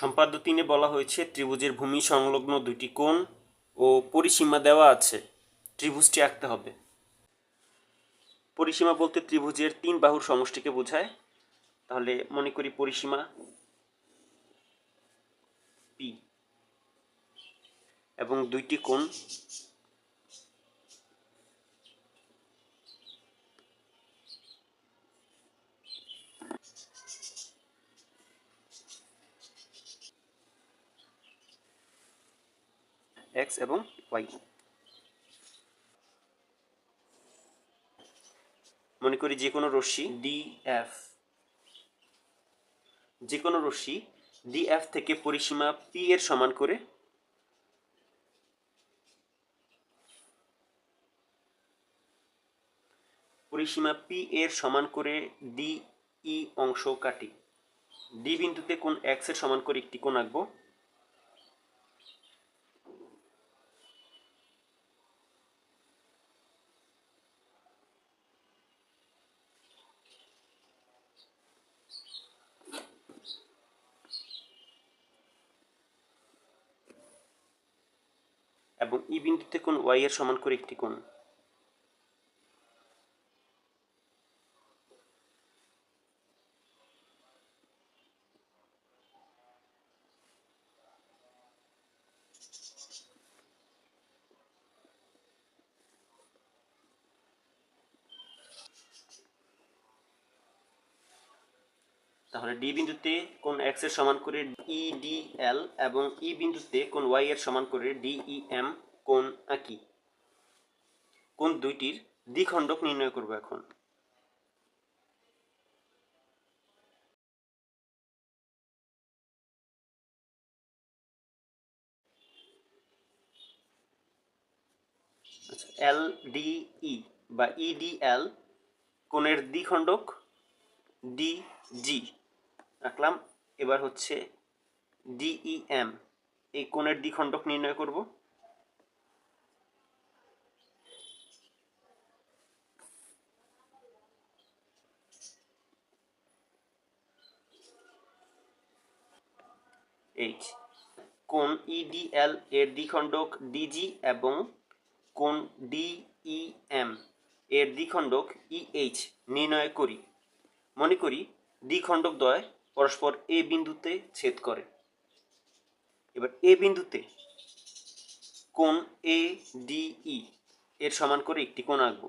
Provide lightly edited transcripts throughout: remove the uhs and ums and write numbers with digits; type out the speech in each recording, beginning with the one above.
সম্পাদ্য 3-এ বলা হয়েছে ত্রিভুজের ভূমি সংলগ্ন দুইটি কোণ ও পরিসীমা দেওয়া আছে, ত্রিভুজটি আঁকতে হবে। পরিসীমা বলতে ত্রিভুজের 3 বাহুর সমষ্টিকে বোঝায়। তাহলে মনে করি পরিসীমা পি এবং দুইটি কোণ এক্স এবং ওয়াই। মনে করি যে কোনো রশ্মি ডিএফ, যে কোনো রশ্মি ডিএফ থেকে পরিসীমা পি এর সমান করে পরিসীমা পি এর সমান করে ডিই অংশ কাটি। ডি বিন্দুতে কোণ এক্স এর সমান করে একটি কোণ আঁকবো। এবং ই বিন্দুতে কোণ ওয়াই এর সমান করে একটি কোণ। তাহলে ডি বিন্দুতে কোণ এক্স এর সমান করে ইডিএল এবং ই বিন্দুতে কোণ ওয়াই এর সমান করে ডিইএম কোণ আঁকি। কোণ দুইটির দ্বিখণ্ডক নির্ণয় করব এখন। এল ডিই বা ইডিএল কোণের দ্বিখণ্ডক ডিজি রাখলাম। এবার হচ্ছে ডিইএম, এই কোণের দ্বিখণ্ডক নির্ণয় করব। এইচ, কোণ ইডিএল এর দ্বিখণ্ডক ডিজি এবং কোণ ডিইএম এর দ্বিখণ্ডক ইএইচ নির্ণয় করি। মনে করি দ্বিখণ্ডক দ্বয় পরস্পর এ বিন্দুতে ছেদ করে। এবার এ বিন্দুতে কোণ এ ডিই এর সমান করে একটি কোণ আঁকবো।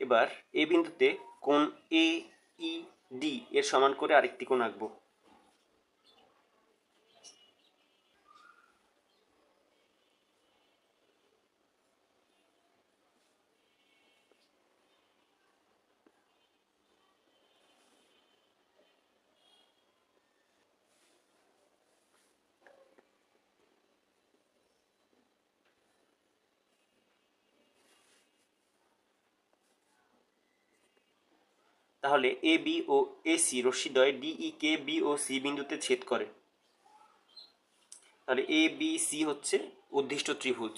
এবার এ বিন্দুতে কোণ এ ই ডি এর সমান করে আরেকটি কোণ আঁকবো। তাহলে A B O AC রশ্মিদ্বয় DE K B O C বিন্দুতে ছেদ করে। তাহলে এ বি সি হচ্ছে উদ্দিষ্ট ত্রিভুজ।